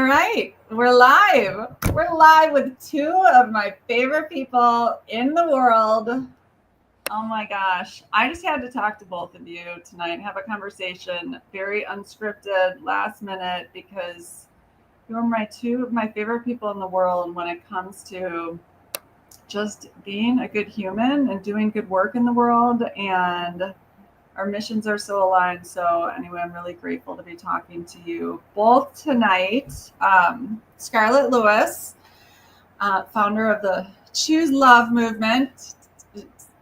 right, we're live. We're live with two of my favorite people in the world. Oh my gosh. I just had to talk to both of you tonight and have a conversation, very unscripted, last minute, because you're two of my favorite people in the world when it comes to just being a good human and doing good work in the world. And our missions are so aligned. So anyway, I'm really grateful to be talking to you both tonight. Scarlett Lewis, founder of the Choose Love movement,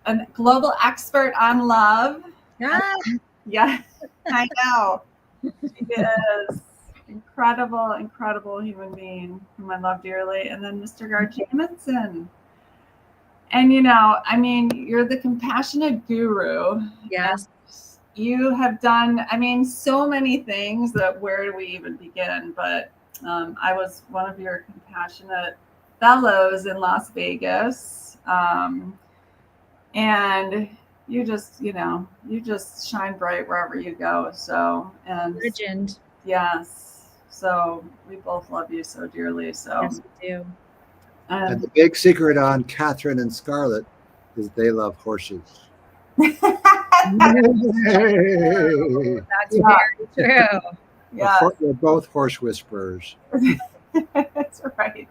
a global expert on love. Yeah, I know. She is incredible human being whom I love dearly. And then Mr. Gar Jamison. And you're the compassionate guru. Yes. You have done, so many things that where do we even begin? But I was one of your compassionate fellows in Las Vegas. And you just shine bright wherever you go. So, and Legend. Yes. So we both love you so dearly. So yes, we do. And the big secret on Catherine and Scarlett is they love horses. That's very true. Yeah, We're both horse whisperers. that's right.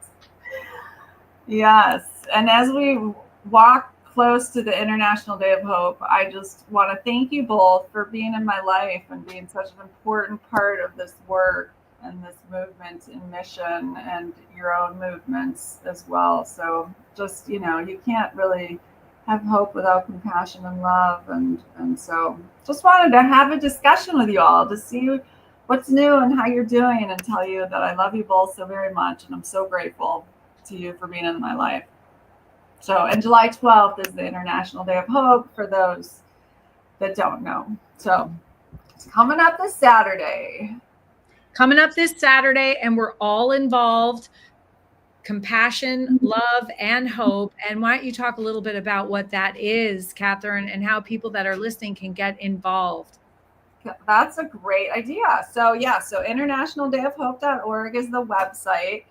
Yes, and as we walk close to the International Day of Hope, I just want to thank you both for being in my life and being such an important part of this work and this movement and mission and your own movements as well. So just, you can't really have hope without compassion and love. And so just wanted to have a discussion with you all to see what's new and how you're doing and tell you that I love you both so very much. And I'm so grateful to you for being in my life. So, and July 12th is the International Day of Hope for those that don't know. So it's coming up this Saturday. And we're all involved. Compassion, love, and hope. And why don't you talk a little bit about what that is, Catherine, and how people that are listening can get involved? That's a great idea. So internationaldayofhope.org is the website.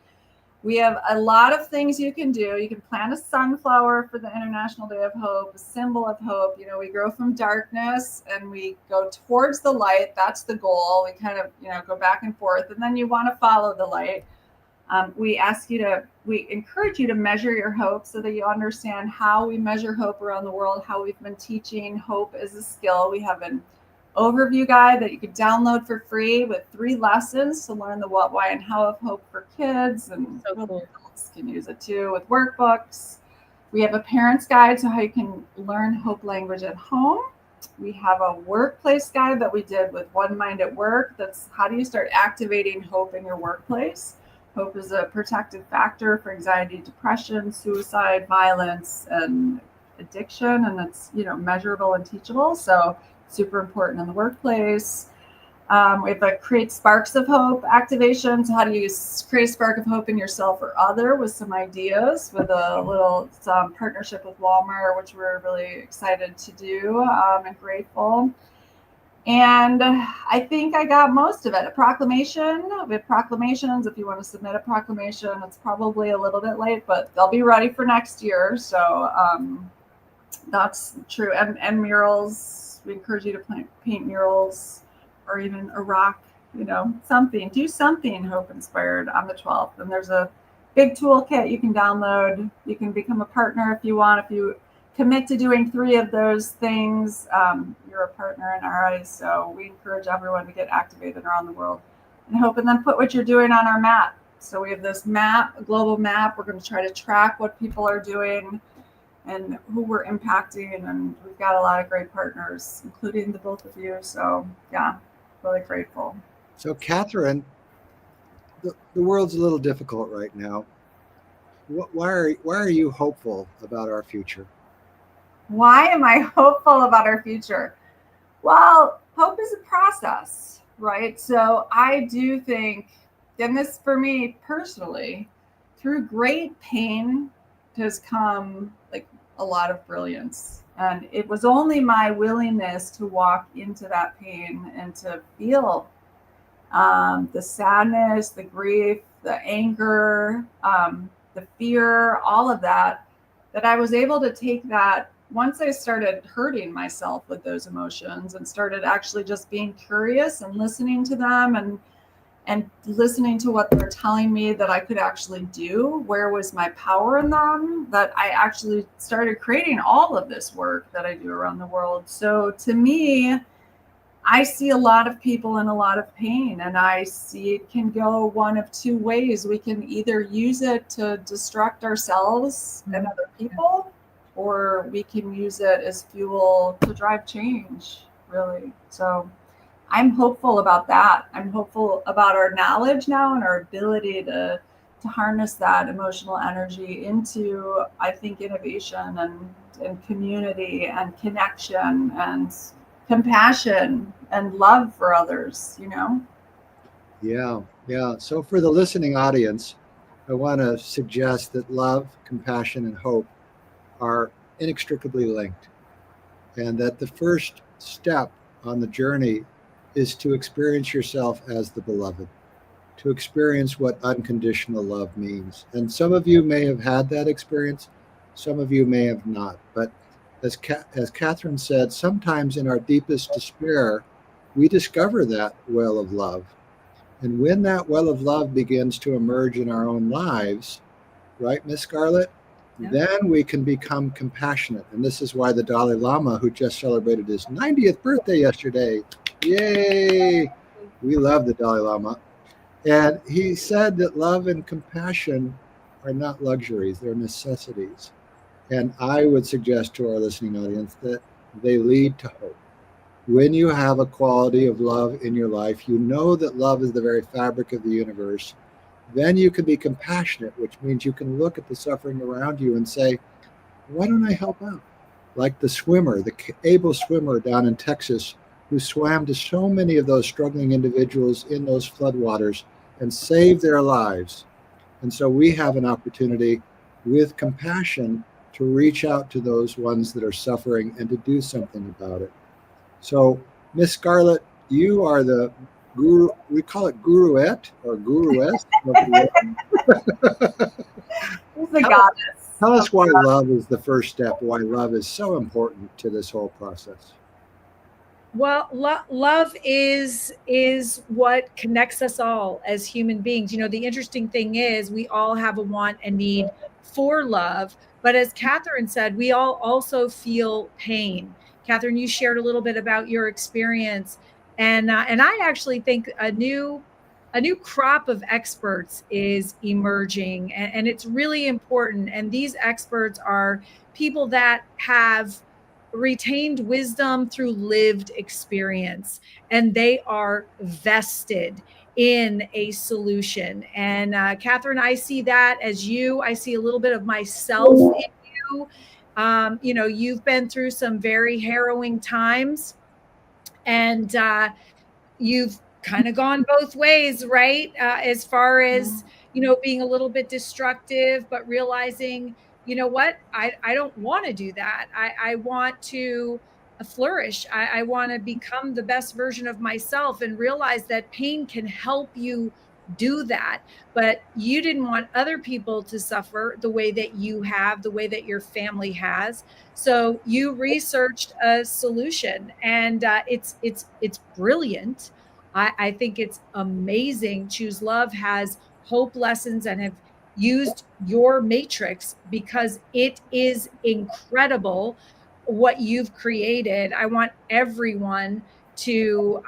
We have a lot of things you can do. You can plant a sunflower for the International Day of Hope, a symbol of hope. We grow from darkness and we go towards the light. That's the goal. We kind of, go back and forth, and then you want to follow the light. We encourage you to measure your hope so that you understand how we measure hope around the world, how we've been teaching hope as a skill. We have an overview guide that you can download for free with 3 lessons to learn the what, why, and how of hope for kids, and adults can use it too with workbooks. We have a parent's guide to how you can learn hope language at home. We have a workplace guide that we did with One Mind at Work. That's how do you start activating hope in your workplace. Hope is a protective factor for anxiety, depression, suicide, violence, and addiction, and it's measurable and teachable. So super important in the workplace. We have a Create Sparks of Hope activation. So how do you create a spark of hope in yourself or other with some ideas with a little partnership with Walmart, which we're really excited to do and grateful. And I think I got most of it. A proclamation. We have proclamations. If you want to submit a proclamation, it's probably a little bit late, but they'll be ready for next year. So that's true. And murals. We encourage you to paint murals or even a rock, something. Do something hope inspired on the 12th. And there's a big toolkit you can download. You can become a partner if you want. If you commit to doing 3 of those things, you're a partner in our eyes. So we encourage everyone to get activated around the world and hope, and then put what you're doing on our map. So we have this map, a global map. We're going to try to track what people are doing and who we're impacting. And we've got a lot of great partners, including the both of you. So yeah, really grateful. So Catherine, the world's a little difficult right now. Why are you hopeful about our future? Why am I hopeful about our future? Well, hope is a process, right? So I do think, and this for me personally, through great pain has come like a lot of brilliance. And it was only my willingness to walk into that pain and to feel the sadness, the grief, the anger, the fear, all of that, that I was able to take that once I started hurting myself with those emotions and started actually just being curious and listening to them and listening to what they're telling me that I could actually do, where was my power in them, that I actually started creating all of this work that I do around the world. So to me, I see a lot of people in a lot of pain, and I see it can go one of two ways. We can either use it to destruct ourselves and other people, or we can use it as fuel to drive change, really. So I'm hopeful about that. I'm hopeful about our knowledge now and our ability to harness that emotional energy into, I think, innovation and community and connection and compassion and love for others, you know? Yeah. So for the listening audience, I want to suggest that love, compassion, and hope are inextricably linked, and that the first step on the journey is to experience yourself as the beloved, to experience what unconditional love means. And some of you may have had that experience, some of you may have not. But as Catherine said, sometimes in our deepest despair, we discover that well of love. And when that well of love begins to emerge in our own lives, right, Miss Scarlett? Yeah. Then we can become compassionate. And this is why the Dalai Lama, who just celebrated his 90th birthday yesterday, yay! We love the Dalai Lama. And he said that love and compassion are not luxuries, they're necessities. And I would suggest to our listening audience that they lead to hope. When you have a quality of love in your life, you know that love is the very fabric of the universe. Then you can be compassionate, which means you can look at the suffering around you and say, why don't I help out? Like the swimmer, the able swimmer down in Texas, who swam to so many of those struggling individuals in those floodwaters and saved their lives. And so we have an opportunity with compassion to reach out to those ones that are suffering and to do something about it. So, Miss Scarlett, you are the guru, we call it guruette or guruess. The goddess. Tell us why love is the first step, why love is so important to this whole process. Well, love is what connects us all as human beings. You know, the interesting thing is we all have a want and need for love. But as Catherine said, we all also feel pain. Catherine, you shared a little bit about your experience. And I actually think a new crop of experts is emerging, and it's really important. And these experts are people that have retained wisdom through lived experience, and they are vested in a solution. And Catherine, I see that as you. I see a little bit of myself in you. You know, you've been through some very harrowing times, and you've kind of gone both ways, right? As far as, you know, being a little bit destructive, but realizing, you know what, I don't want to do that. I want to flourish. I want to become the best version of myself, and realize that pain can help you do that. But you didn't want other people to suffer the way that you have, the way that your family has. So you researched a solution, and it's brilliant. I think it's amazing. Choose Love has hope lessons and have used your matrix because it is incredible what you've created. I want everyone to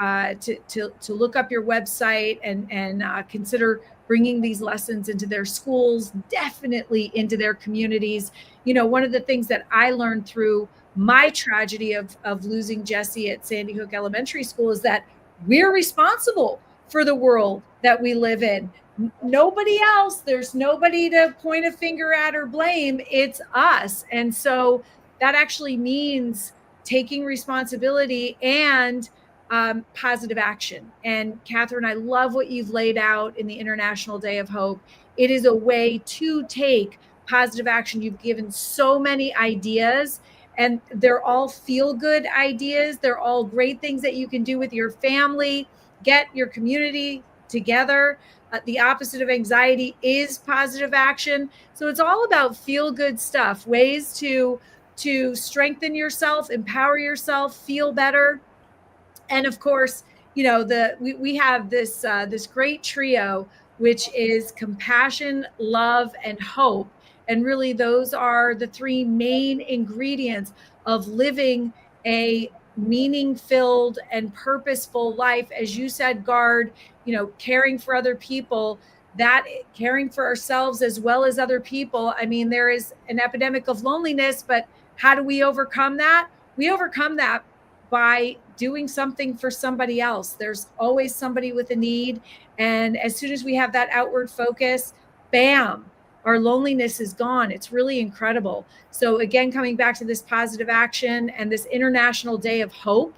look up your website and consider bringing these lessons into their schools, definitely into their communities. You know, one of the things that I learned through my tragedy of losing Jesse at Sandy Hook Elementary School is that we're responsible for the world that we live in. Nobody else. There's nobody to point a finger at or blame. It's us. And so that actually means taking responsibility and positive action. And Catherine, I love what you've laid out in the International Day of Hope. It is a way to take positive action. You've given so many ideas, and they're all feel-good ideas. They're all great things that you can do with your family, get your community together. The opposite of anxiety is positive action. So it's all about feel good stuff, ways to strengthen yourself, empower yourself, feel better. And of course, we have this great trio, which is compassion, love, and hope. And really, those are the three main ingredients of living a meaning filled and purposeful life. As you said, Gard, caring for other people, that caring for ourselves as well as other people. I mean, there is an epidemic of loneliness, but how do we overcome that? We overcome that by doing something for somebody else. There's always somebody with a need. And as soon as we have that outward focus, bam, our loneliness is gone. It's really incredible. So again, coming back to this positive action and this International Day of Hope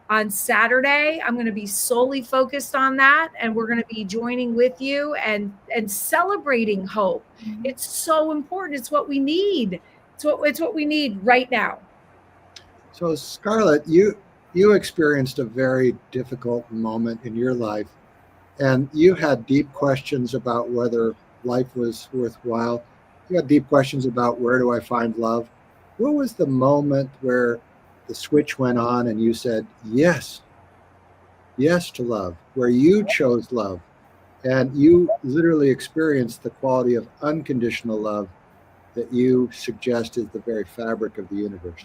on Saturday, I'm going to be solely focused on that. And we're going to be joining with you and celebrating hope. Mm-hmm. It's so important. It's what we need. It's what we need right now. So Scarlett, you experienced a very difficult moment in your life, and you had deep questions about whether life was worthwhile. You had deep questions about, where do I find love? What was the moment where the switch went on and you said yes to love, where you chose love and you literally experienced the quality of unconditional love that you suggest is the very fabric of the universe?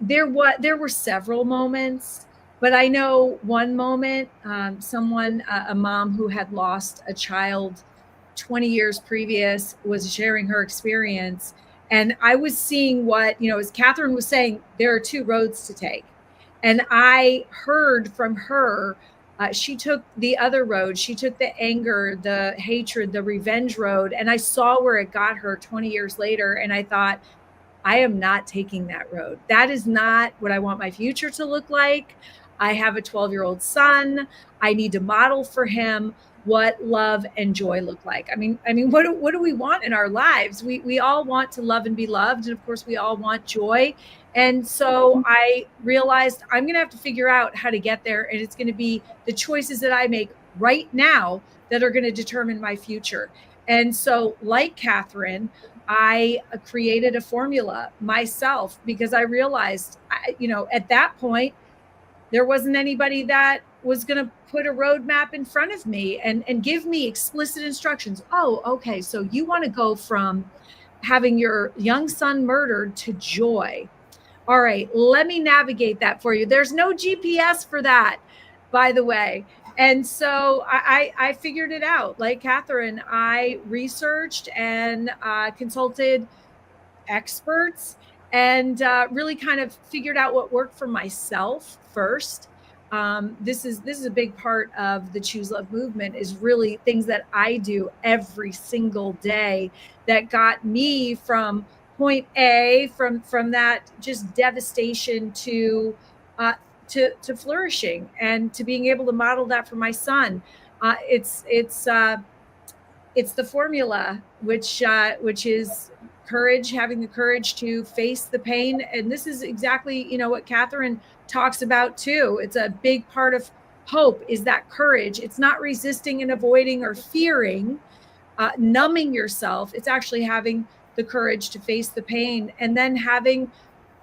There were several moments, but I know one moment, a mom who had lost a child 20 years previous was sharing her experience. And I was seeing what, as Catherine was saying, there are two roads to take. And I heard from her, she took the other road. She took the anger, the hatred, the revenge road. And I saw where it got her 20 years later. And I thought, I am not taking that road. That is not what I want my future to look like. I have a 12-year-old son. I need to model for him what love and joy look like. I mean, what do we want in our lives? We all want to love and be loved. And of course, we all want joy. And so I realized I'm going to have to figure out how to get there. And it's going to be the choices that I make right now that are going to determine my future. And so, like Catherine, I created a formula myself because I realized, at that point, there wasn't anybody that was going to put a roadmap in front of me and give me explicit instructions. Oh, okay. So you want to go from having your young son murdered to joy. All right, let me navigate that for you. There's no GPS for that, by the way. And so I figured it out. Like Catherine, I researched and consulted experts and really kind of figured out what worked for myself first. This is a big part of the Choose Love movement, is really things that I do every single day that got me from point A, from that just devastation to flourishing and to being able to model that for my son. It's the formula, which is courage, having the courage to face the pain. And this is exactly, what Catherine talks about too. It's a big part of hope, is that courage. It's not resisting and avoiding or fearing, numbing yourself. It's actually having the courage to face the pain, and then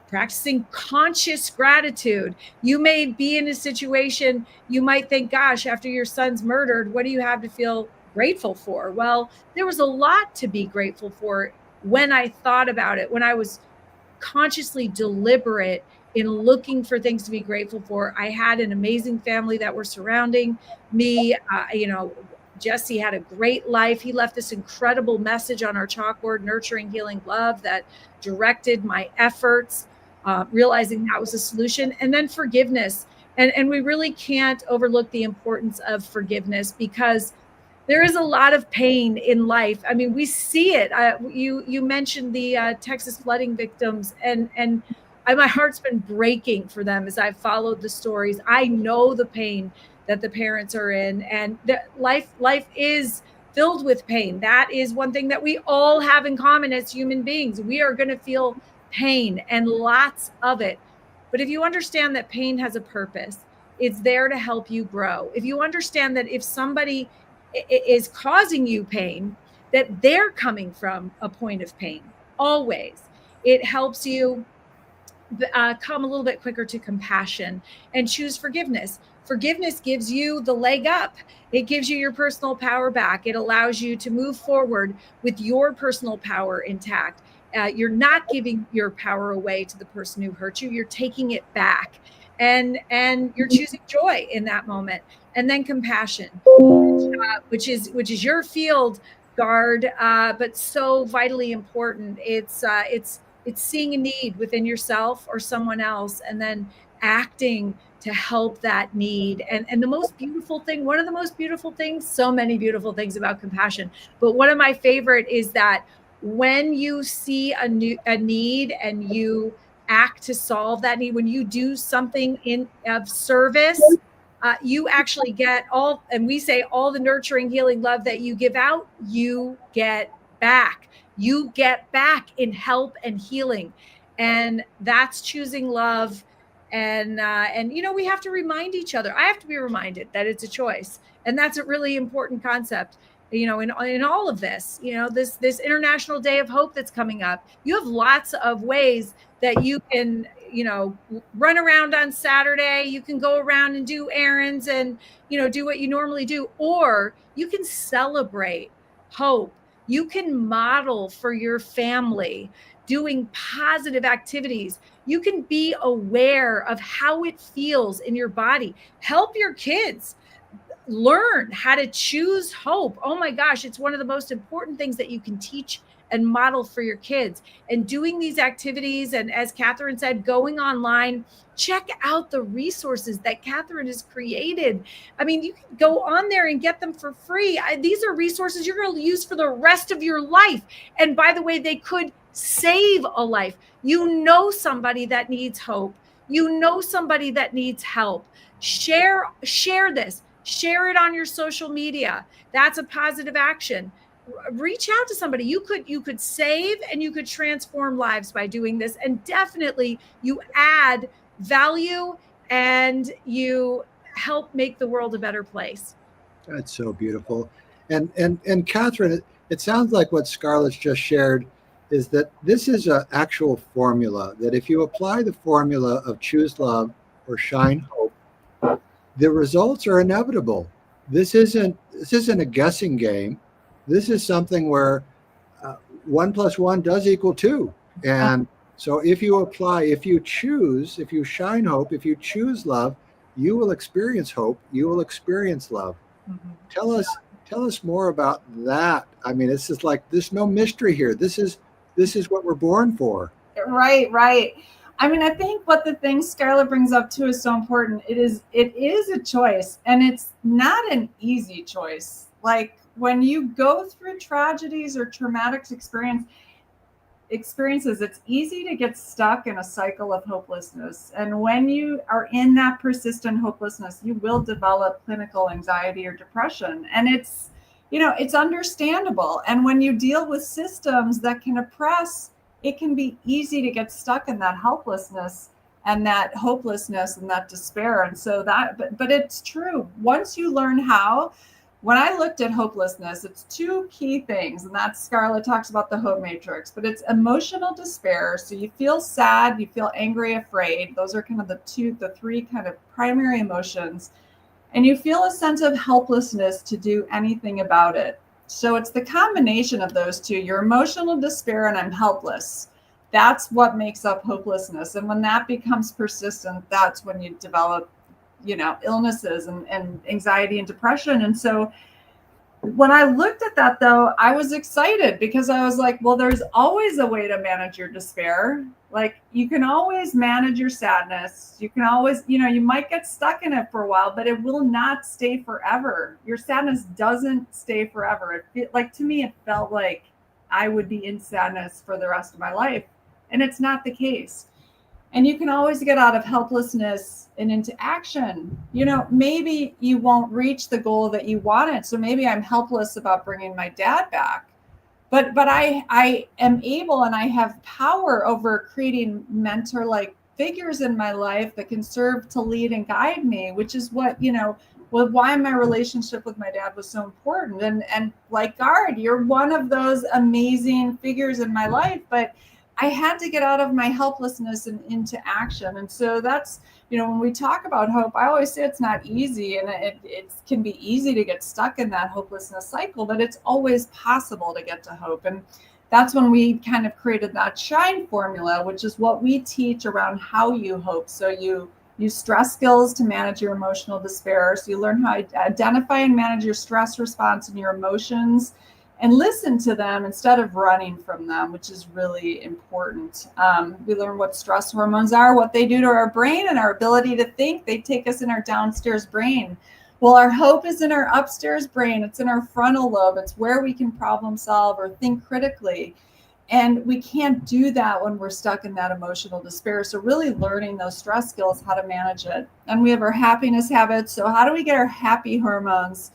practicing conscious gratitude. You may be in a situation, you might think, gosh, after your son's murdered, what do you have to feel grateful for? Well, there was a lot to be grateful for when I thought about it, when I was consciously deliberate in looking for things to be grateful for. I had an amazing family that were surrounding me. Jesse had a great life. He left this incredible message on our chalkboard, nurturing, healing, love, that directed my efforts, realizing that was a solution. And then forgiveness. And we really can't overlook the importance of forgiveness, because there is a lot of pain in life. I mean, we see it. You mentioned the Texas flooding victims, and my heart's been breaking for them as I've followed the stories. I know the pain that the parents are in, and life is filled with pain. That is one thing that we all have in common as human beings. We are going to feel pain, and lots of it. But if you understand that pain has a purpose, It's there to help you grow. If you understand that if somebody is causing you pain, that they're coming from a point of pain, always, it helps you come a little bit quicker to compassion and choose forgiveness. Forgiveness gives you the leg up. It gives you your personal power back. It allows you to move forward with your personal power intact. You're not giving your power away to the person who hurt you. You're taking it back, and you're choosing joy in that moment. And then compassion, which is your field, Guard, but so vitally important. It's seeing a need within yourself or someone else, and then acting to help that need. And the most beautiful thing, one of the most beautiful things, so many beautiful things about compassion, but one of my favorite is that when you see a need and you act to solve that need, when you do something of service, you actually get all, and we say all the nurturing, healing love that you give out, you get back. You get back in help and healing. And that's choosing love. And we have to remind each other. I have to be reminded that it's a choice. And that's a really important concept, in all of this, this International Day of Hope that's coming up. You have lots of ways that you can, run around on Saturday. You can go around and do errands and, do what you normally do, or you can celebrate hope. You can model for your family doing positive activities. You can be aware of how it feels in your body. Help your kids learn how to choose hope. Oh my gosh, it's one of the most important things that you can teach and model for your kids. And doing these activities, and as Catherine said, going online, check out the resources that Catherine has created. I mean, you can go on there and get them for free. These are resources you're going to use for the rest of your life. And by the way, they could save a life. Somebody that needs hope. Somebody that needs help. Share this. Share it on your social media. That's a positive action. Reach out to somebody. You could save and you could transform lives by doing this. And definitely you add value and you help make the world a better place. That's so beautiful. And Catherine, it sounds like what Scarlett's just shared is that this is an actual formula, that if you apply the formula of choose love or shine hope, the results are inevitable. This isn't a guessing game. This is something where 1 + 1 does equal 2. And so if you shine hope, if you choose love, you will experience hope. You will experience love. Mm-hmm. Tell us more about that. I mean, it's just like there's no mystery here. This is what we're born for. Right. I mean, I think what the thing Scarlett brings up too is so important. It is a choice, and it's not an easy choice. Like when you go through tragedies or traumatic experiences, it's easy to get stuck in a cycle of hopelessness. And when you are in that persistent hopelessness, you will develop clinical anxiety or depression. And it's understandable. And when you deal with systems that can oppress, it can be easy to get stuck in that helplessness and that hopelessness and that despair. And so but it's true. Once you learn how, when I looked at hopelessness, it's 2 key things. And that's Scarlett talks about the hope matrix, but it's emotional despair. So you feel sad, you feel angry, afraid. Those are kind of the 3 kind of primary emotions. And you feel a sense of helplessness to do anything about it. So it's the combination of those 2, your emotional despair and I'm helpless. That's what makes up hopelessness. And when that becomes persistent, that's when you develop, illnesses and anxiety and depression. And so when I looked at that, though, I was excited because I was like, well, there's always a way to manage your despair. Like you can always manage your sadness. You can always, you might get stuck in it for a while, but it will not stay forever. Your sadness doesn't stay forever. To me, it felt like I would be in sadness for the rest of my life. And it's not the case. And you can always get out of helplessness and into action. Maybe you won't reach the goal that you wanted. So maybe I'm helpless about bringing my dad back. But I am able and I have power over creating mentor-like figures in my life that can serve to lead and guide me, which is what, why my relationship with my dad was so important. And like Gard, you're one of those amazing figures in my life, but I had to get out of my helplessness and into action. And so that's, when we talk about hope, I always say it's not easy, and it can be easy to get stuck in that hopelessness cycle, but it's always possible to get to hope. And that's when we kind of created that SHINE formula, which is what we teach around how you hope. So you use stress skills to manage your emotional despair. So you learn how to identify and manage your stress response and your emotions, and listen to them instead of running from them, which is really important. We learn what stress hormones are, what they do to our brain and our ability to think. They take us in our downstairs brain. Well, our hope is in our upstairs brain. It's in our frontal lobe. It's where we can problem solve or think critically. And we can't do that when we're stuck in that emotional despair. So really learning those stress skills, how to manage it. And we have our happiness habits. So how do we get our happy hormones?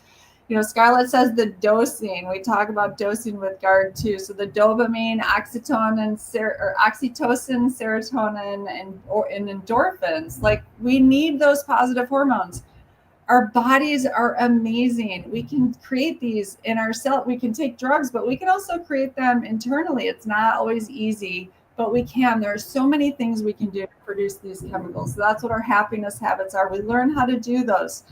Scarlett says the dosing. We talk about dosing with Gard too. So the dopamine, oxytocin, serotonin, and endorphins. Like, we need those positive hormones. Our bodies are amazing. We can create these in our cell. We can take drugs, but we can also create them internally. It's not always easy, but we can. There are so many things we can do to produce these chemicals. So that's what our happiness habits are. We learn how to do those.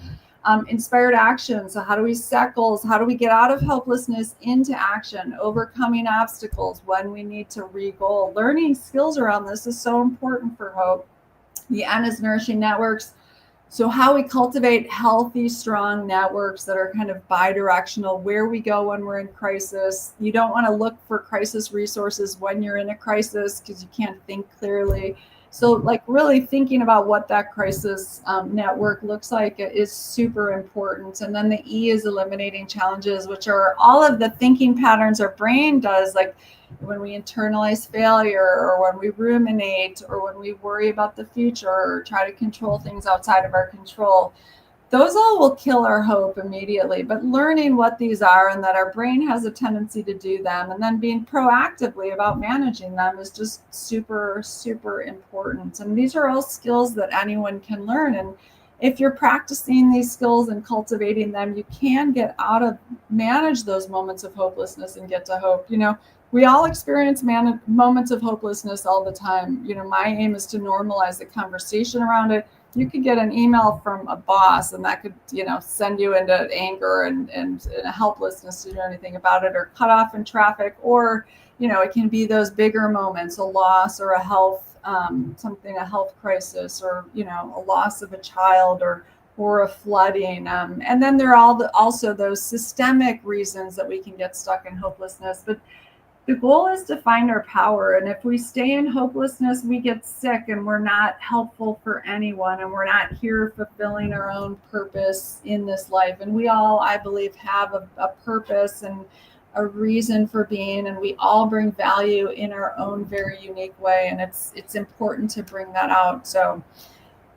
Inspired action. So how do we set goals? How do we get out of helplessness into action? Overcoming obstacles when we need to re-goal. Learning skills around this is so important for hope. The N is nourishing networks. So how we cultivate healthy, strong networks that are kind of bi-directional, where we go when we're in crisis. You don't want to look for crisis resources when you're in a crisis because you can't think clearly. So like really thinking about what that crisis network looks like is super important. And then the E is eliminating challenges, which are all of the thinking patterns our brain does, like when we internalize failure, or when we ruminate, or when we worry about the future, or try to control things outside of our control. Those all will kill our hope immediately. But learning what these are and that our brain has a tendency to do them, and then being proactively about managing them, is just super, super important. And these are all skills that anyone can learn. And if you're practicing these skills and cultivating them, you can get out of, manage those moments of hopelessness and get to hope. We all experience moments of hopelessness all the time. My aim is to normalize the conversation around it. You could get an email from a boss, and that could, send you into anger and a helplessness to do anything about it, or cut off in traffic, or, it can be those bigger moments, a loss or a health, a health crisis, or, a loss of a child, or a flooding. And then there are also those systemic reasons that we can get stuck in hopelessness. But the goal is to find our power. And if we stay in hopelessness, we get sick, and we're not helpful for anyone, and we're not here fulfilling our own purpose in this life. And we all, I believe, have a purpose and a reason for being, and we all bring value in our own very unique way. And it's important to bring that out. So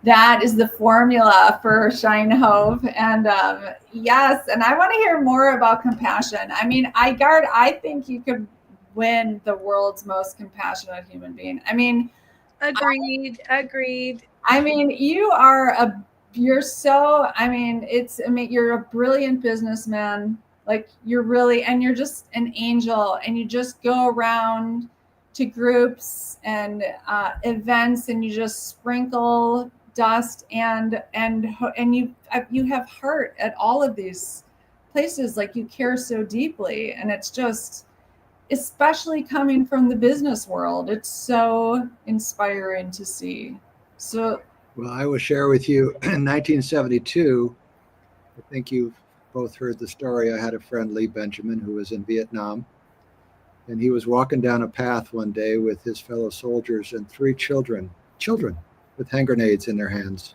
that is the formula for Shine Hope. And yes, and I want to hear more about compassion. I mean, I think you could win the world's most compassionate human being. I mean, agreed. I mean, you're a brilliant businessman. Like, and you're just an angel, and you just go around to groups and events, and you just sprinkle dust, and you have heart at all of these places. Like, you care so deeply, and it's just, especially coming from the business world, it's so inspiring to see. So, well, I will share with you in 1972, I think you've both heard the story. I had a friend, Lee Benjamin, who was in Vietnam, and he was walking down a path one day with his fellow soldiers, and 3 children with hand grenades in their hands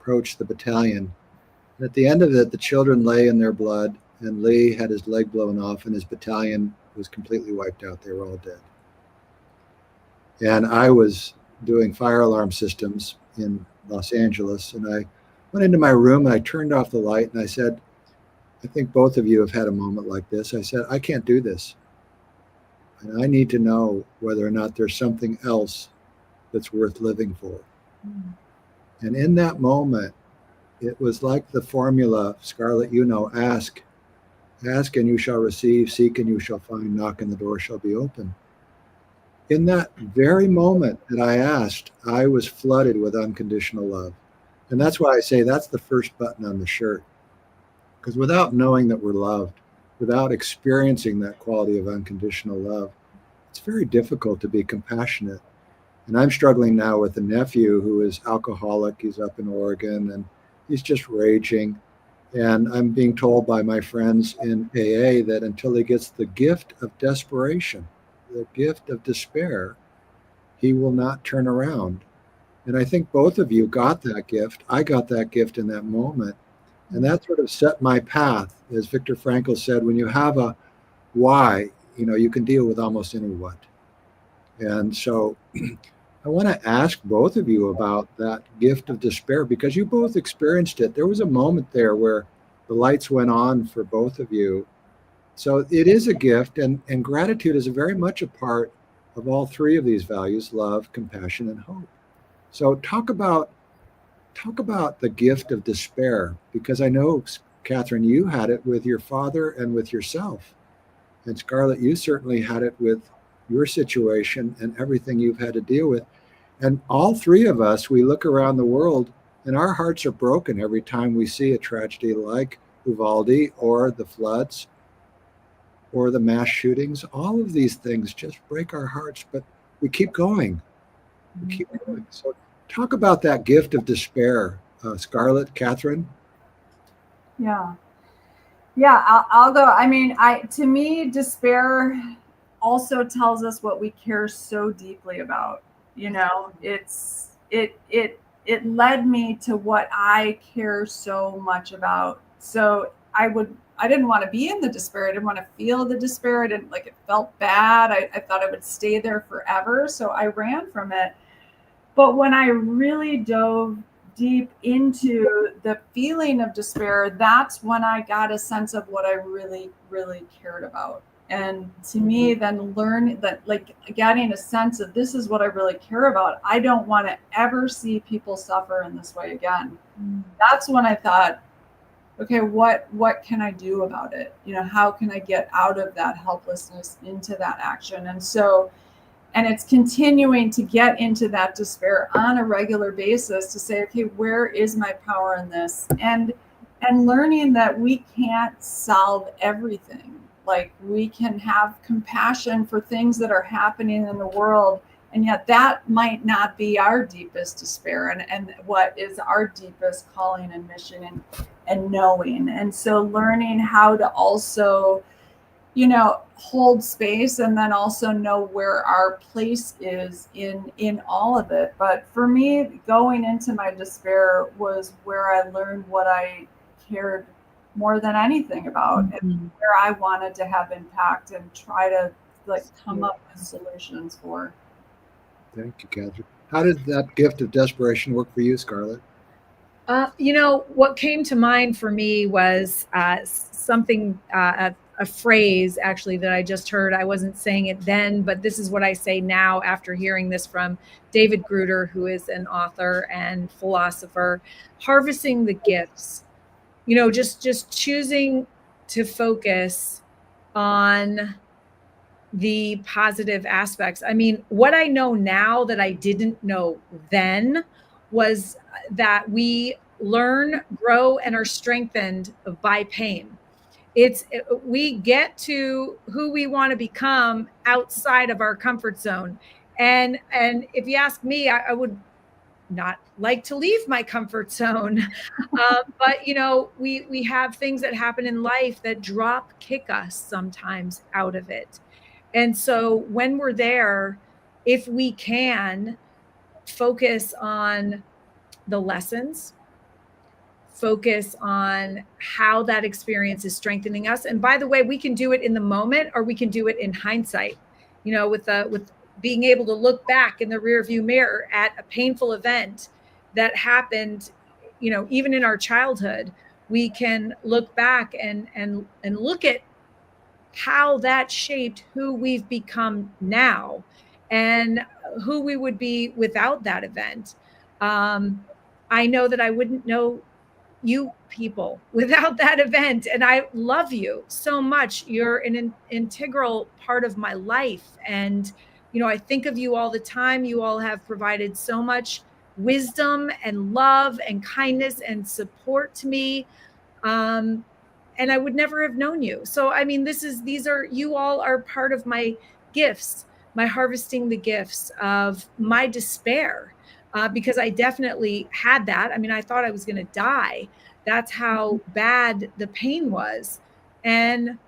approached the battalion. And at the end of it, the children lay in their blood, and Lee had his leg blown off, and his battalion was completely wiped out. They were all dead. And I was doing fire alarm systems in Los Angeles, and I went into my room, and I turned off the light, and I said, I think both of you have had a moment like this. I said, I can't do this. And I need to know whether or not there's something else that's worth living for. Mm. And in that moment, it was like the formula, Scarlett, ask and you shall receive, seek and you shall find, knock and the door shall be open. In that very moment that I asked, I was flooded with unconditional love. And that's why I say that's the first button on the shirt. Because without knowing that we're loved, without experiencing that quality of unconditional love, it's very difficult to be compassionate. And I'm struggling now with a nephew who is alcoholic. He's up in Oregon and he's just raging. And I'm being told by my friends in AA that until he gets the gift of desperation, the gift of despair, he will not turn around. And I think both of you got that gift. I got that gift in that moment. And that sort of set my path. As Viktor Frankl said, when you have a why, you can deal with almost any what. And so I want to ask both of you about that gift of despair because you both experienced it. There was a moment there where the lights went on for both of you. So it is a gift, and gratitude is very much a part of all three of these values: love, compassion, and hope. So talk about the gift of despair, because I know, Catherine, you had it with your father and with yourself. And Scarlett, you certainly had it with your situation and everything you've had to deal with. And all three of us, we look around the world and our hearts are broken every time we see a tragedy like Uvalde or the floods or the mass shootings. All of these things just break our hearts, but we keep going. We keep going. So talk about that gift of despair, Scarlett, Catherine. Yeah. I'll go. I mean, to me, despair also tells us what we care so deeply about. It led me to what I care so much about. So I didn't want to be in the despair. I didn't want to feel the despair. I didn't like it. Felt bad. I thought I would stay there forever. So I ran from it. But when I really dove deep into the feeling of despair, that's when I got a sense of what I really, really cared about. And to me, then learn that, like, getting a sense of this is what I really care about. I don't want to ever see people suffer in this way again. That's when I thought, okay, what can I do about it? How can I get out of that helplessness into that action? And it's continuing to get into that despair on a regular basis to say, okay, where is my power in this? And learning that we can't solve everything. Like, we can have compassion for things that are happening in the world, and yet that might not be our deepest despair and what is our deepest calling and mission and knowing. And so learning how to also hold space and then also know where our place is in all of it. But for me, going into my despair was where I learned what I cared more than anything about, and where I wanted to have impact and try to come up with solutions for. Thank you, Catherine. How did that gift of desperation work for you, Scarlett? What came to mind for me was something, a phrase actually that I just heard. I wasn't saying it then, but this is what I say now after hearing this from David Gruder, who is an author and philosopher. Harvesting the gifts, just choosing to focus on the positive aspects. I mean, what I know now that I didn't know then was that we learn, grow, and are strengthened by pain. We get to who we want to become outside of our comfort zone. And if you ask me, I would not like to leave my comfort zone. But we have things that happen in life that drop kick us sometimes out of it. And so when we're there, if we can focus on the lessons, focus on how that experience is strengthening us. And by the way, we can do it in the moment, or we can do it in hindsight, with being able to look back in the rearview mirror at a painful event that happened, even in our childhood. We can look back and look at how that shaped who we've become now and who we would be without that event. I know that I wouldn't know you people without that event. And I love you so much. You're an integral part of my life. And, I think of you all the time. You all have provided so much wisdom and love and kindness and support to me. And I would never have known you. So, I mean, you all are part of my gifts, my harvesting the gifts of my despair, because I definitely had that. I mean, I thought I was going to die. That's how bad the pain was. And,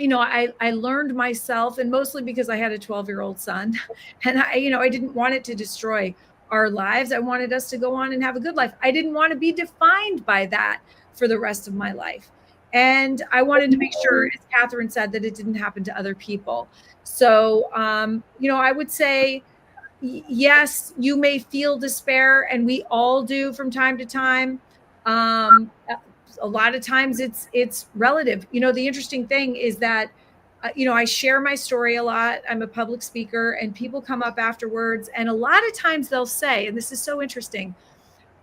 I learned myself, and mostly because I had a 12-year-old son, and I didn't want it to destroy our lives. I wanted us to go on and have a good life. I didn't want to be defined by that for the rest of my life. And I wanted to make sure, as Catherine said, that it didn't happen to other people. So, I would say, yes, you may feel despair, and we all do from time to time. A lot of times it's relative. The interesting thing is that, I share my story a lot. I'm a public speaker, and people come up afterwards, and a lot of times they'll say, and this is so interesting,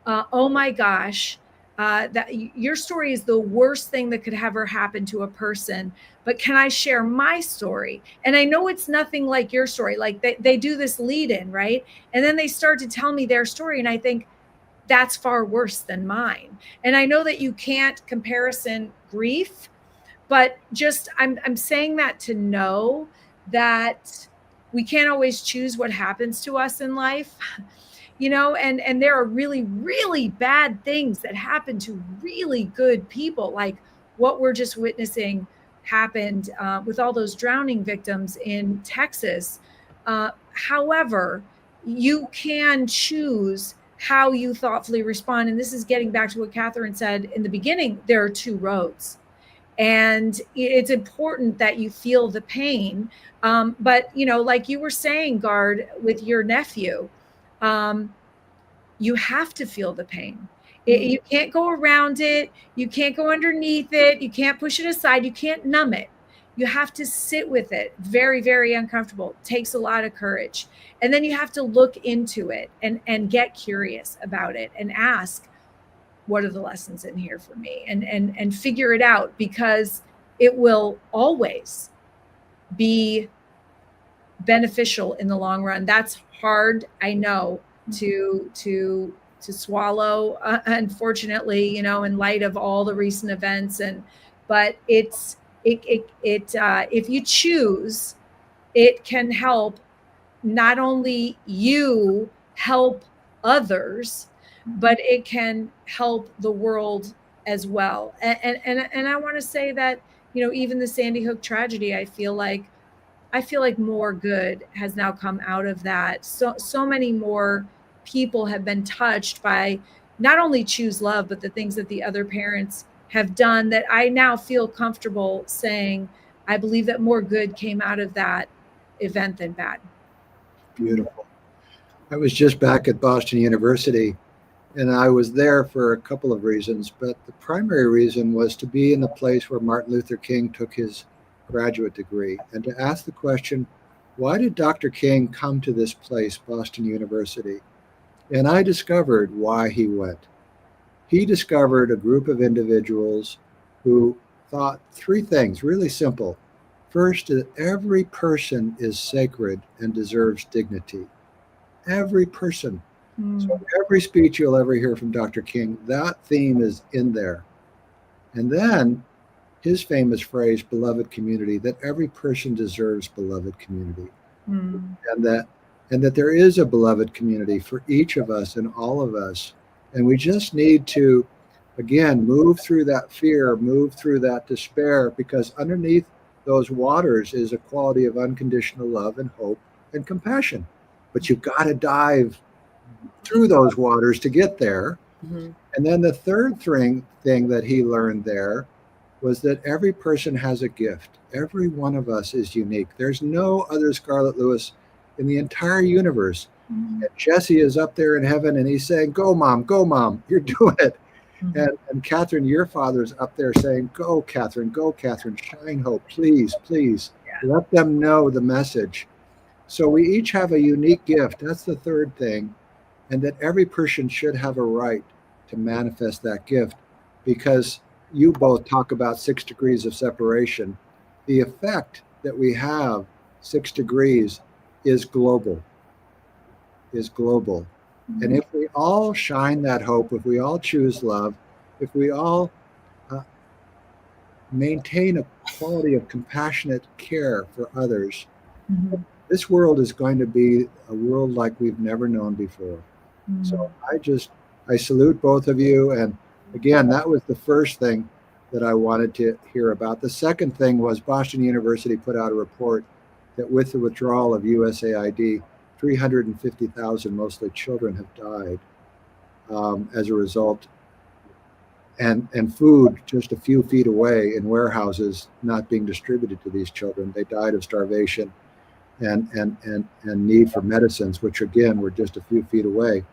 oh my gosh, that your story is the worst thing that could ever happen to a person, but can I share my story? And I know it's nothing like your story. Like they do this lead in, right? And then they start to tell me their story, and I think that's far worse than mine. And I know that you can't comparison grief, but just I'm saying that to know that we can't always choose what happens to us in life. And there are really, really bad things that happen to really good people, like what we're just witnessing happened with all those drowning victims in Texas. However, you can choose how you thoughtfully respond. And this is getting back to what Catherine said in the beginning. There are two roads. And it's important that you feel the pain. But, like you were saying, Gard, with your nephew, you have to feel the pain. You can't go around it. You can't go underneath it. You can't push it aside. You can't numb it. You have to sit with it. Very, very uncomfortable. It takes a lot of courage. And then you have to look into it and get curious about it and ask, what are the lessons in here for me? And figure it out, because it will always be beneficial in the long run. That's hard, I know, to swallow, unfortunately, in light of all the recent events. But if you choose, it can help not only you help others, but it can help the world as well. And I want to say that, even the Sandy Hook tragedy, I feel like more good has now come out of that. So many more people have been touched by not only Choose Love, but the things that the other parents have done, that I now feel comfortable saying, I believe that more good came out of that event than bad. Beautiful. I was just back at Boston University, and I was there for a couple of reasons, but the primary reason was to be in the place where Martin Luther King took his graduate degree, and to ask the question, why did Dr. King come to this place, Boston University? And I discovered why he went. He discovered a group of individuals who thought three things, really simple. First, that every person is sacred and deserves dignity. Every person. So every speech you'll ever hear from Dr. King, that theme is in there. And then his famous phrase, beloved community, that every person deserves beloved community. And that there is a beloved community for each of us and all of us. And we just need to, again, move through that fear, move through that despair, because underneath those waters is a quality of unconditional love and hope and compassion. But you've got to dive through those waters to get there. And then the third thing that he learned there was that every person has a gift. Every one of us is unique. There's no other Scarlett Lewis in the entire universe. And Jesse is up there in heaven, and he's saying, go, mom, you're doing it. And Catherine, your father's up there saying, go, Catherine, shine hope, please, let them know the message. So we each have a unique gift. That's the third thing. and that every person should have a right to manifest that gift, because you both talk about 6 degrees of separation. The effect that we have, 6 degrees, is global, is global. And if we all shine that hope, if we all choose love, if we all maintain a quality of compassionate care for others, Mhm. this world is going to be a world like we've never known before. So I salute both of you. And again, that was the first thing that I wanted to hear about. The second thing was Boston University put out a report that with the withdrawal of USAID, 350,000, mostly children, have died as a result. And food just a few feet away in warehouses not being distributed to these children. They died of starvation and need for medicines, which again were just a few feet away.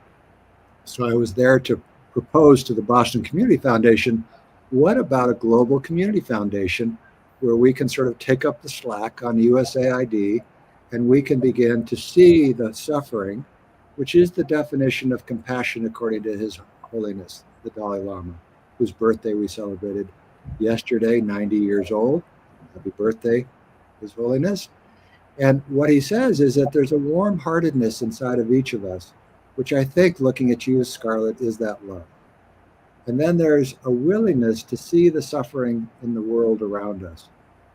So I was there to propose to the Boston Community Foundation, what about a global community foundation where we can sort of take up the slack on USAID and we can begin to see the suffering, which is the definition of compassion according to His Holiness, the Dalai Lama, whose birthday we celebrated yesterday, 90 years old. Happy birthday, His Holiness. And what he says is that there's a warm-heartedness inside of each of us, which I think, looking at you, Scarlett, is that love. And then there's a willingness to see the suffering in the world around us.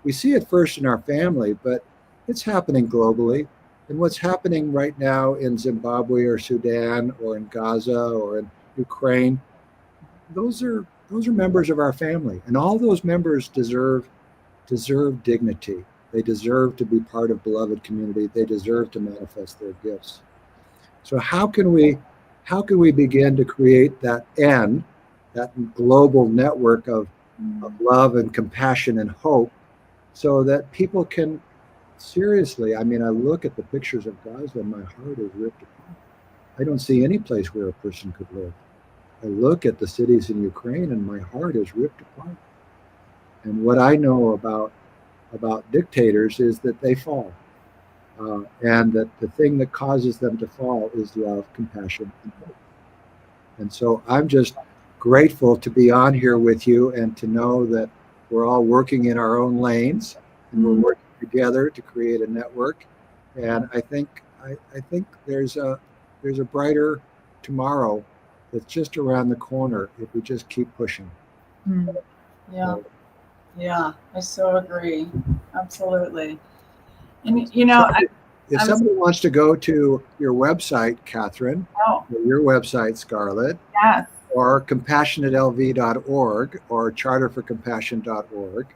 We see it first in our family, but it's happening globally. And what's happening right now in Zimbabwe or Sudan or in Gaza or in Ukraine, those are members of our family. And all those members deserve dignity. They deserve to be part of beloved community. They deserve to manifest their gifts. So how can we begin to create that global network of love and compassion and hope, so that people can seriously, I mean, I look at the pictures of Gaza and my heart is ripped apart. I don't see any place where a person could live. I look at the cities in Ukraine and my heart is ripped apart. And what I know about dictators is that they fall. And that the thing that causes them to fall is love, compassion, and hope. And so I'm just grateful to be on here with you and to know that we're all working in our own lanes and we're working together to create a network. And I think there's a brighter tomorrow that's just around the corner if we just keep pushing. Yeah. Yeah, I so agree. Absolutely. And you know, if somebody wants to go to your website, Catherine, or your website, Scarlett, yes, or compassionatelv.org or charterforcompassion.org,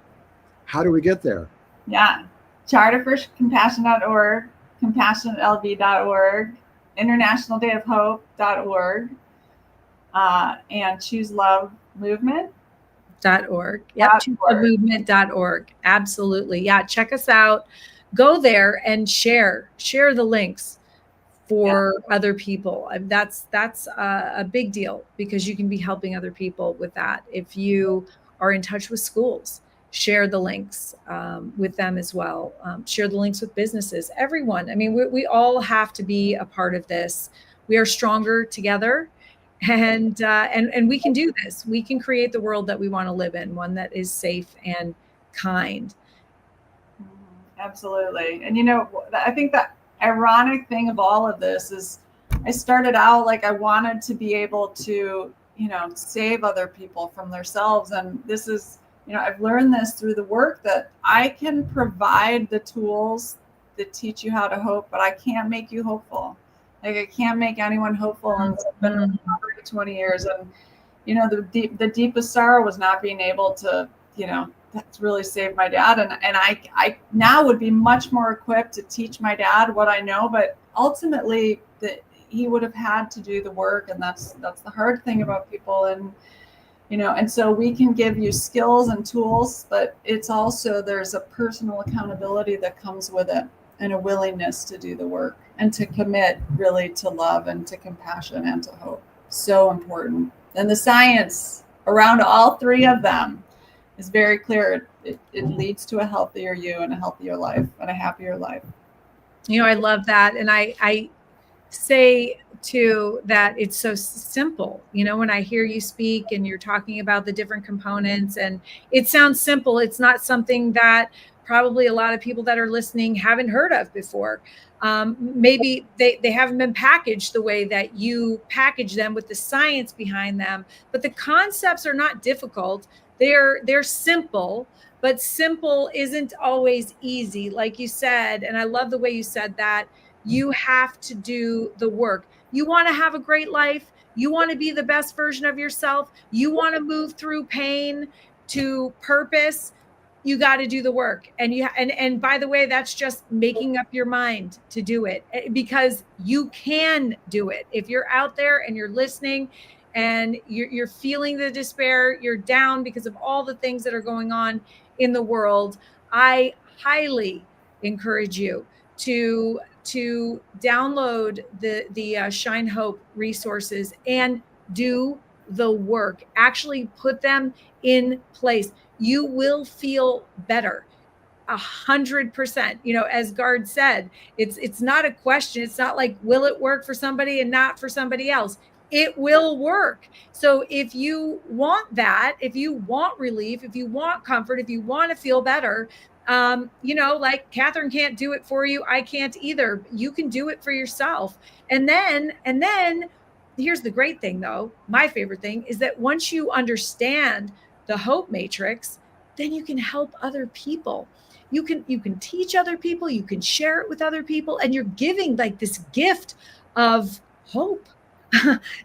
how do we get there? Yeah, charterforcompassion.org, compassionatelv.org, internationaldayofhope.org, and Choose Love Movement. .org. Yep. ChooseLoveMovement.org. Absolutely. Yeah. Check us out. Go there and share the links for other people. That's a big deal, because you can be helping other people with that. If you are in touch with schools, share the links with them as well. Share the links with businesses, everyone. I mean, we all have to be a part of this. We are stronger together. And we can do this. We can create the world that we want to live in, one that is safe and kind. Absolutely. And you know, I think the ironic thing of all of this is I started out like I wanted to be able to, you know, save other people from themselves. And this is, you know, I've learned this through the work that I can provide the tools that teach you how to hope, but I can't make you hopeful. Like I can't make anyone hopeful. And it's been 20 years. And, you know, the deepest sorrow was not being able to, you know, that's really saved my dad. And I now would be much more equipped to teach my dad what I know, but ultimately that he would have had to do the work. And that's the hard thing about people. And, you know, and so we can give you skills and tools, but it's also, there's a personal accountability that comes with it and a willingness to do the work and to commit really to love and to compassion and to hope. So important. And the science around all three of them is very clear. It leads to a healthier you and a healthier life and a happier life. You know, I love that. And I say too, that it's so simple. When I hear you speak and you're talking about the different components, and it sounds simple, it's not something that probably a lot of people that are listening haven't heard of before. Maybe they haven't been packaged the way that you package them with the science behind them, but the concepts are not difficult. They're simple, but simple isn't always easy, like you said. And I love the way you said that. You have to do the work. You want to have a great life. You want to be the best version of yourself. You want to move through pain to purpose. You got to do the work. And by the way, that's just making up your mind to do it, because you can do it. If you're out there and you're listening and you're feeling the despair, you're down because of all the things that are going on in the world, I highly encourage you to download the Shine Hope resources and do the work. Actually put them in place. You will feel better. 100%. As Gard said, it's not a question. It's not like, will it work for somebody and not for somebody else? It will work. So if you want that, if you want relief, if you want comfort, if you want to feel better, like Catherine can't do it for you. I can't either. You can do it for yourself. And then here's the great thing, though. My favorite thing is that once you understand the Hope Matrix, then you can help other people. You can teach other people, you can share it with other people, and you're giving like this gift of hope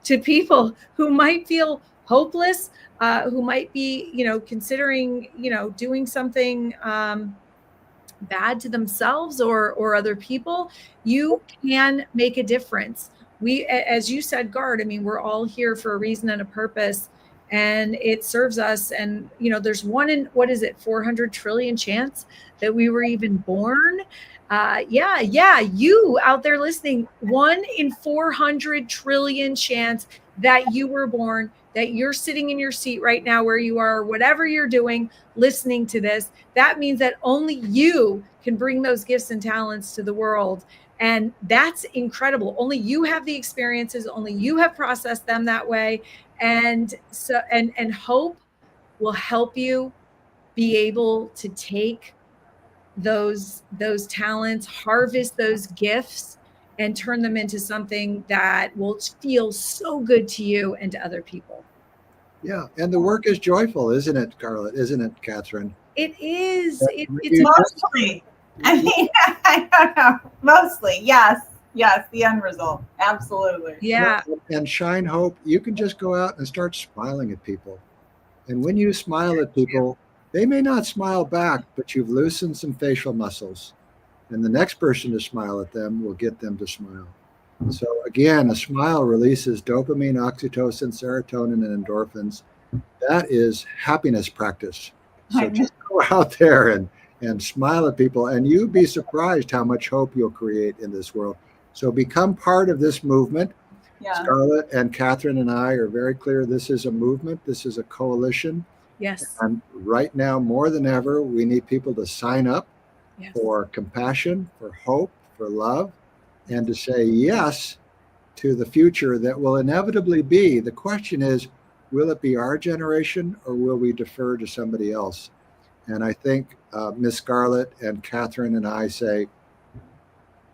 to people who might feel hopeless, who might be, considering, doing something bad to themselves or other people. You can make a difference. As you said, Gard, we're all here for a reason and a purpose, and it serves us. And, there's 1 in, 400 trillion chance that we were even born. You out there listening, 1 in 400 trillion chance that you were born, that you're sitting in your seat right now where you are, whatever you're doing, listening to this. That means that only you can bring those gifts and talents to the world. And that's incredible. Only you have the experiences, only you have processed them that way. And so, and hope will help you be able to take those talents, harvest those gifts, and turn them into something that will feel so good to you and to other people. Yeah. And the work is joyful, isn't it, Scarlett? Isn't it, Catherine? It is. It's mostly. I don't know. Mostly, yes. Yes, the end result. Absolutely. Yeah. And Shine Hope, you can just go out and start smiling at people. And when you smile at people, they may not smile back, but you've loosened some facial muscles. And the next person to smile at them will get them to smile. So again, a smile releases dopamine, oxytocin, serotonin, and endorphins. That is happiness practice. So just go out there and smile at people, and you'd be surprised how much hope you'll create in this world. So become part of this movement. Yeah. Scarlett and Catherine and I are very clear. This is a movement. This is a coalition. Yes. And right now, more than ever, we need people to sign up for compassion, for hope, for love, and to say yes to the future that will inevitably be. The question is, will it be our generation or will we defer to somebody else? And I think Miss Scarlett and Catherine and I say,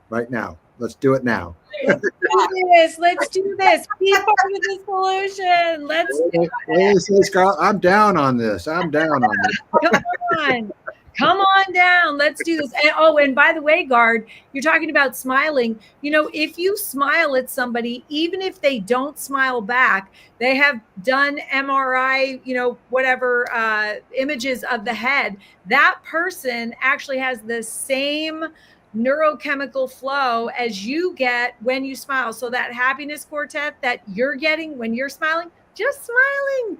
right now, let's do it now. Let's do this. Be part of the solution. Let's do it. Scarlett, I'm down on this. Come on down. Let's do this. And by the way, Gard, you're talking about smiling. If you smile at somebody, even if they don't smile back, they have done MRI, whatever images of the head. That person actually has the same neurochemical flow as you get when you smile. So that happiness quartet that you're getting when you're smiling, just smiling,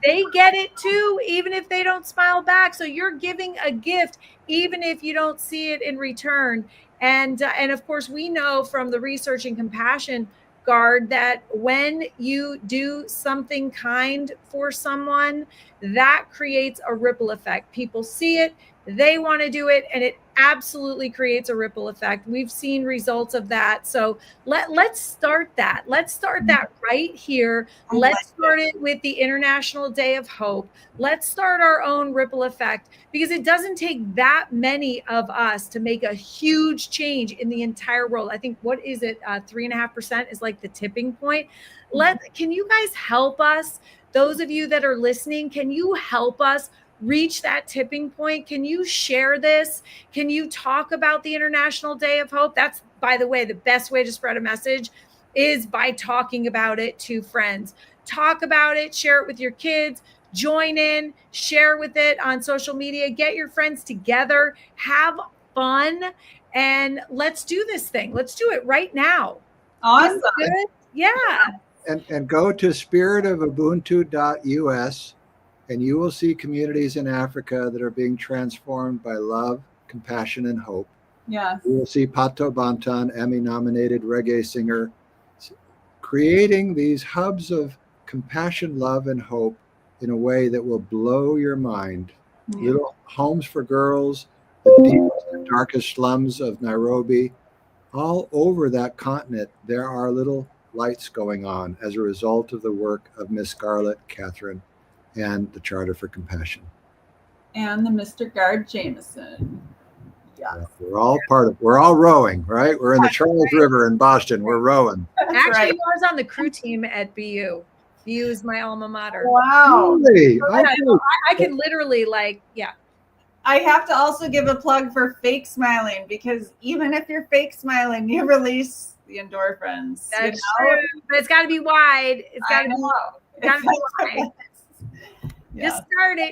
they get it too, even if they don't smile back. So you're giving a gift, even if you don't see it in return. And of course, we know from the research in compassion, Gard, that when you do something kind for someone, that creates a ripple effect. People see it, they want to do it, and it absolutely creates a ripple effect. We've seen results of that. So let's start that. Let's start that right here. Let's start it with the International Day of Hope. Let's start our own ripple effect, because it doesn't take that many of us to make a huge change in the entire world. I think, what is it? 3.5% is like the tipping point. Can you guys help us? Those of you that are listening, can you help us reach that tipping point? Can you share this? Can you talk about the International Day of Hope? That's, by the way, the best way to spread a message is by talking about it to friends. Talk about it, share it with your kids, join in, share with it on social media, get your friends together, have fun, and let's do this thing. Let's do it right now. Awesome. Yeah. And go to spiritofubuntu.us, and you will see communities in Africa that are being transformed by love, compassion, and hope. Yes. You will see Pato Bantan, Emmy-nominated reggae singer, creating these hubs of compassion, love, and hope in a way that will blow your mind. Little homes for girls, the deepest and darkest slums of Nairobi, all over that continent, there are little lights going on as a result of the work of Miss Scarlett, Catherine, and the Charter for Compassion. And the Mr. Guard Jameson. Yes. We're all rowing, right? We're in the Charles River in Boston. We're rowing. Actually, I was on the crew team at BU. BU is my alma mater. Wow. Really? I can literally I have to also give a plug for fake smiling, because even if you're fake smiling, you release the endorphins. That's true. But it's got to be wide. It's got to be wide. Yeah.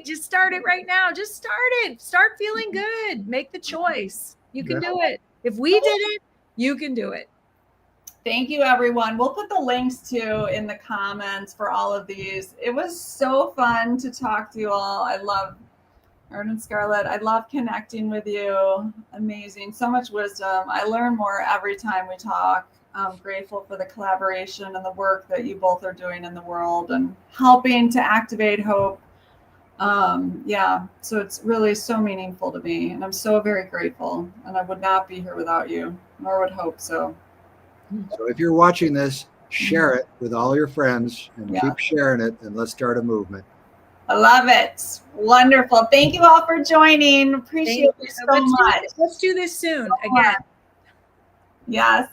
Just start it right now. Just start it. Start feeling good. Make the choice. You can do it. If we did it, you can do it. Thank you, everyone. We'll put the links too in the comments for all of these. It was so fun to talk to you all. I love Ern and Scarlett. I love connecting with you. Amazing. So much wisdom. I learn more every time we talk. I'm grateful for the collaboration and the work that you both are doing in the world and helping to activate hope. So it's really so meaningful to me, and I'm so very grateful, and I would not be here without you, nor would hope so. So if you're watching this, share it with all your friends and keep sharing it, and let's start a movement. I love it. Wonderful. Thank you all for joining. Appreciate you so much. Let's do this soon again. Yes.